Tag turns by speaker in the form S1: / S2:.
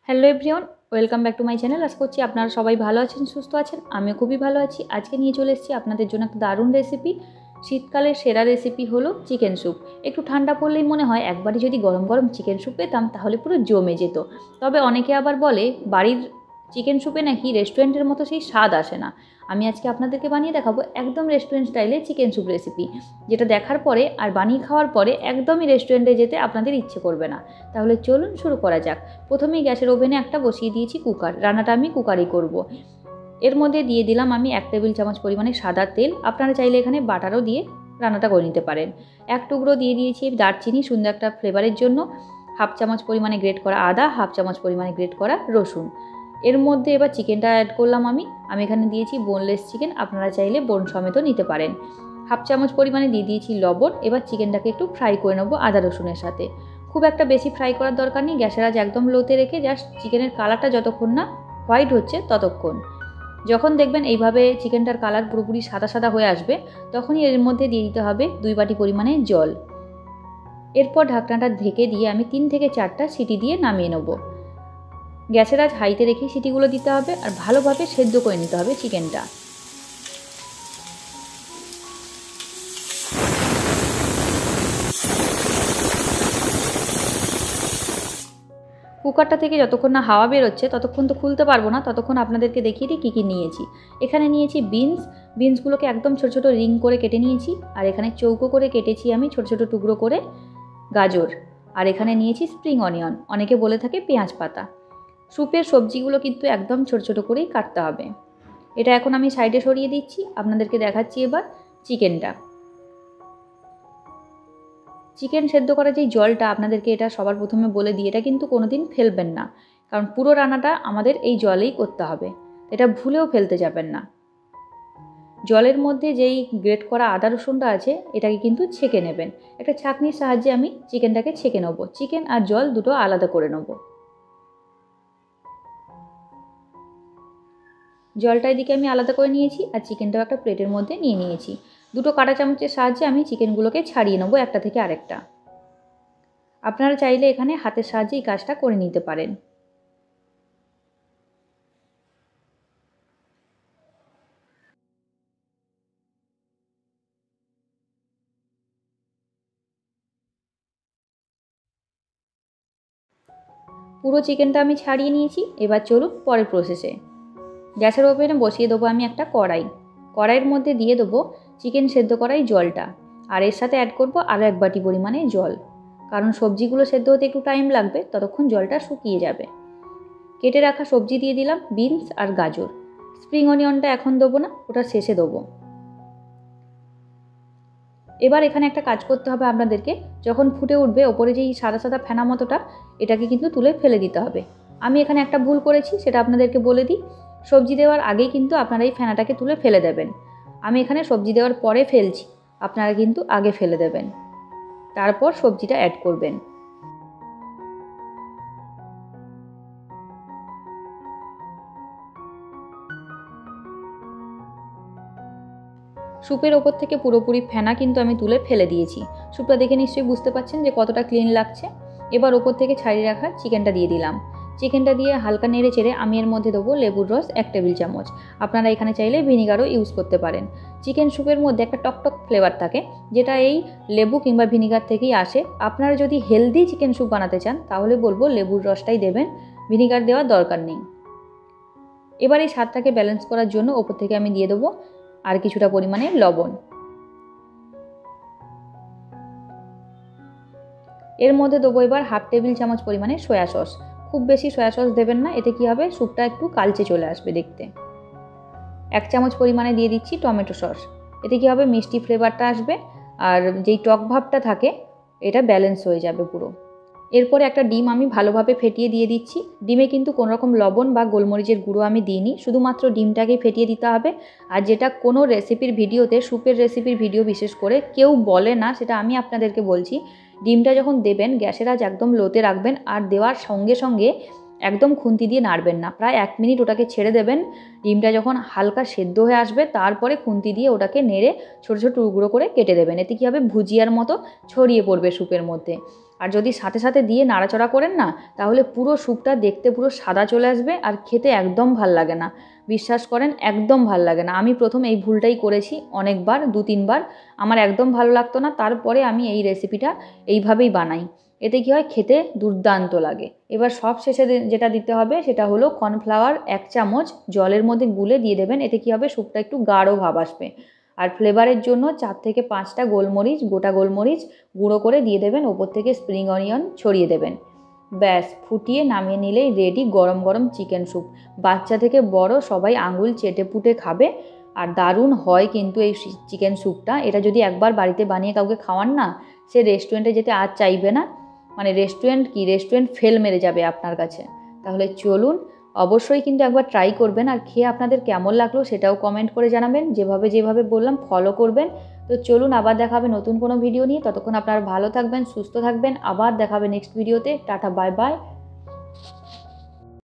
S1: Hello everyone, welcome back to my channel. আশা করছি আপনারা সবাই ভালো আছেন, সুস্থ আছেন। আমিও খুবই ভালো আছি। আজকে নিয়ে চলে এসেছি আপনাদের জন্য একটা দারুণ রেসিপি। শীতকালের সেরা রেসিপি হলো চিকেন স্যুপ। একটু ঠান্ডা পড়লেই মনে হয় একবারই যদি গরম গরম চিকেন স্যুপ পেতাম তাহলে পুরো জমে যেত। তবে অনেকে আবার বলে বাড়ির চিকেন স্যুপে নাকি রেস্টুরেন্টের মতো সেই স্বাদ আসে না। আমি আজকে আপনাদেরকে বানিয়ে দেখাবো একদম রেস্টুরেন্ট স্টাইলে চিকেন স্যুপ রেসিপি, যেটা দেখার পরে আর বানিয়ে খাওয়ার পরে একদমই রেস্টুরেন্টে যেতে আপনাদের ইচ্ছে করবে না। তাহলে চলুন শুরু করা যাক। প্রথমেই গ্যাসের ওভেনে একটা বসিয়ে দিয়েছি কুকার। রান্নাটা আমি কুকারেই করব। এর মধ্যে দিয়ে দিলাম আমি 1 টেবিল চামচ পরিমাণে সাদা তেল। আপনারা চাইলে এখানে বাটারও দিয়ে রান্নাটা করে নিতে পারেন। এক টুকরো দিয়ে দিয়েছি দারচিনি সুন্দর একটা ফ্লেভারের জন্য। হাফ চামচ পরিমাণে গ্রেট করা আদা, হাফ চামচ পরিমাণে গ্রেট করা রসুন। এর মধ্যে এবার চিকেনটা অ্যাড করলাম আমি এখানে দিয়েছি বোনলেস চিকেন, আপনারা চাইলে বোন সমেতও নিতে পারেন। হাফ চামচ পরিমাণে দিয়ে দিয়েছি লবণ। এবার চিকেনটাকে একটু ফ্রাই করে নেবো আদা রসুনের সাথে। খুব একটা বেশি ফ্রাই করার দরকার নেই, গ্যাসের আঁচ একদম লোতে রেখে জাস্ট চিকেনের কালারটা যতক্ষণ না হোয়াইট হচ্ছে ততক্ষণ। যখন দেখবেন এইভাবে চিকেনটার কালার পুরোপুরি সাদা সাদা হয়ে আসবে, তখনই এর মধ্যে দিয়ে দিতে হবে 2 বাটি পরিমাণে জল। এরপর ঢাকনাটা ঢেকে দিয়ে আমি 3 থেকে 4টা সিটি দিয়ে নামিয়ে নেব। গ্যাসের আঁচ হাইতে রেখে সিটিগুলো দিতে হবে আর ভালোভাবে সেদ্ধ করে নিতে হবে চিকেনটা। কুকারটা থেকে যতক্ষণ না হাওয়া বেরোচ্ছে ততক্ষণ তো খুলতে পারবো না, ততক্ষণ আপনাদেরকে দেখিয়ে দিই কী কী নিয়েছি। এখানে নিয়েছি বিনসগুলোকে একদম ছোটো ছোটো রিং করে কেটে নিয়েছি। আর এখানে চৌকো করে কেটেছি আমি ছোটো ছোটো টুকরো করে গাজর। আর এখানে নিয়েছি স্প্রিং অনিয়ন, অনেকে বলে থাকে পেঁয়াজ পাতা। স্যুপের সবজিগুলো কিন্তু একদম ছোটো ছোটো করেই কাটতে হবে। এটা এখন আমি সাইডে সরিয়ে দিচ্ছি। আপনাদেরকে দেখাচ্ছি এবার চিকেনটা। চিকেন সেদ্ধ করা যেই জলটা, আপনাদেরকে এটা সবার প্রথমে বলে দিই, এটা কিন্তু কোনো দিন ফেলবেন না, কারণ পুরো রান্নাটা আমাদের এই জলেই করতে হবে। এটা ভুলেও ফেলতে যাবেন না। জলের মধ্যে যেই গ্রেট করা আদা রসুনটা আছে এটাকে কিন্তু ছেঁকে নেবেন। একটা ছাঁকনির সাহায্যে আমি চিকেনটাকে ছেঁকে নেব। চিকেন আর জল দুটো আলাদা করে নেব। জলটা এদিকে আমি আলাদা করে নিয়েছি আর চিকেনটাও একটা প্লেটের মধ্যে নিয়ে নিয়েছি। দুটো কাঁটা চামচের সাহায্যে আমি চিকেনগুলোকে ছাড়িয়ে নেবো একটা থেকে আরেকটা। আপনারা চাইলে এখানে হাতের সাহায্যে এই কাজটা করে নিতে পারেন। পুরো চিকেনটা আমি ছাড়িয়ে নিয়েছি। এবার চলুন পরের প্রসেসে। গ্যাসের ওভেনে বসিয়ে দেবো আমি একটা কড়াই। কড়াইয়ের মধ্যে দিয়ে দেবো চিকেন সেদ্ধ করাই জলটা, আর এর সাথে অ্যাড করবো আরও 1 বাটি পরিমাণে জল, কারণ সবজিগুলো সেদ্ধ হতে একটু টাইম লাগবে, ততক্ষণ জলটা শুকিয়ে যাবে। কেটে রাখা সবজি দিয়ে দিলাম, বিনস আর গাজর। স্প্রিং অনিয়নটা এখন দেবো না, ওটা শেষে দেবো। এবার এখানে একটা কাজ করতে হবে আপনাদেরকে। যখন ফুটে উঠবে ওপরে যেই সাদা সাদা ফেনা মতোটা, এটাকে কিন্তু তুলে ফেলে দিতে হবে। আমি এখানে একটা ভুল করেছি, সেটা আপনাদেরকে বলে দিই। সবজি দেওয়ার আগেই কিন্তু আপনারা এই ফেনাটাকে তুলে ফেলে দেবেন। আমি এখানে সবজি দেওয়ার পরে ফেলছি, আপনারা কিন্তু আগে ফেলে দেবেন, তারপর সবজিটা অ্যাড করবেন। স্যুপের ওপর থেকে পুরোপুরি ফেনা কিন্তু আমি তুলে ফেলে দিয়েছি। স্যুপটা দেখে নিশ্চয়ই বুঝতে পারছেন যে কতটা ক্লিন লাগছে। এবার ওপর থেকে ছাড়িয়ে রাখা চিকেনটা দিয়ে দিলাম। চিকেনটা দিয়ে হালকা নেড়ে চেড়ে আমি এর মধ্যে দেবো লেবুর রস 1 টেবিল চামচ। আপনারা এখানে চাইলে ভিনিগারও ইউজ করতে পারেন। চিকেন স্যুপের মধ্যে একটা টকটক ফ্লেভার থাকে, যেটা এই লেবু কিংবা ভিনিগার থেকেই আসে। আপনারা যদি হেলদি চিকেন স্যুপ বানাতে চান তাহলে বলবো লেবুর রসটাই দেবেন, ভিনিগার দেওয়ার দরকার নেই। এবার এই স্বাদটাকে ব্যালেন্স করার জন্য ওপর থেকে আমি দিয়ে দেবো আর কিছুটা পরিমাণে লবণ। এর মধ্যে দেবো এবার 1/2 টেবিল চামচ পরিমাণে সয়া সস। খুব বেশি সয়া সস দেবেন না, এতে কী হবে, স্যুপটা একটু কালচে চলে আসবে দেখতে। 1 চামচ পরিমাণে দিয়ে দিচ্ছি টমেটো সস। এতে কী হবে, মিষ্টি ফ্লেভারটা আসবে আর যেই টক ভাবটা থাকে এটা ব্যালেন্স হয়ে যাবে পুরো। এরপরে একটা ডিম আমি ভালোভাবে ফেটিয়ে দিয়ে দিচ্ছি। ডিমে কিন্তু কোনো রকম লবণ বা গোলমরিচের গুঁড়ো আমি দিইনি, শুধুমাত্র ডিমটাকেই ফেটিয়ে দিতে হবে। আর যেটা কোনো রেসিপির ভিডিওতে, স্যুপের রেসিপির ভিডিও বিশেষ করে কেউ বলে না, সেটা আমি আপনাদেরকে বলছি। ডিমটা যখন দেবেন গ্যাসের আঁচ একদম লোতে রাখবেন আর দেওয়ার সঙ্গে সঙ্গে একদম খুন্তি দিয়ে নাড়বেন না, প্রায় 1 মিনিট ওটাকে ছেড়ে দেবেন। ডিমটা যখন হালকা সেদ্ধ হয়ে আসবে তারপরে খুন্তি দিয়ে ওটাকে নেড়ে ছোটো ছোটো টুকরো করে কেটে দেবেন। এতে কী হবে, ভুজিয়ার মতো ছড়িয়ে পড়বে স্যুপের মধ্যে। আর যদি সাথে সাথে দিয়ে নাড়াচাড়া করেন না, তাহলে পুরো স্যুপটা দেখতে পুরো সাদা চলে আসবে আর খেতে একদম ভাল লাগে না। বিশ্বাস করেন, একদম ভাল লাগে না। আমি প্রথম এই ভুলটাই করেছি অনেকবার, 2-3 বার। আমার একদম ভালো লাগতো না, তারপরে আমি এই রেসিপিটা এইভাবেই বানাই। এতে কী হয়, খেতে দুর্দান্ত লাগে। এবার সব শেষে যেটা দিতে হবে সেটা হলো কর্নফ্লাওয়ার 1 চামচ জলের মধ্যে গুলে দিয়ে দেবেন। এতে কী হবে, স্যুপটা একটু গাঢ় ভাব আসবে। আর ফ্লেভারের জন্য 4 থেকে 5টা গোলমরিচ, গোটা গোলমরিচ গুঁড়ো করে দিয়ে দেবেন। ওপর থেকে স্প্রিং অনিয়ন ছড়িয়ে দেবেন। ব্যাস, ফুটিয়ে নামিয়ে নিলেই রেডি গরম গরম চিকেন স্যুপ। বাচ্চা থেকে বড় সবাই আঙুল চেটে পুটে খাবে। আর দারুণ হয় কিন্তু এই চিকেন স্যুপটা। এটা যদি একবার বাড়িতে বানিয়ে কাউকে খাওয়ান না, সে রেস্টুরেন্টে যেতে আর চাইবে না। মানে রেস্টুরেন্ট ফেল মেরে যাবে আপনার কাছে। তাহলে চলুন, অবশ্যই কিন্তু একবার ট্রাই করবেন। আর খেয়ে আপনাদের কেমন লাগলো সেটাও কমেন্ট করে জানাবেন। যেভাবে বললাম ফলো করবেন। তো চলুন, আবার দেখা হবে নতুন কোনো ভিডিও নিয়ে। ততক্ষণ আপনারা ভালো থাকবেন, সুস্থ থাকবেন। আবার দেখা হবে নেক্সট ভিডিওতে। Tata, bye bye.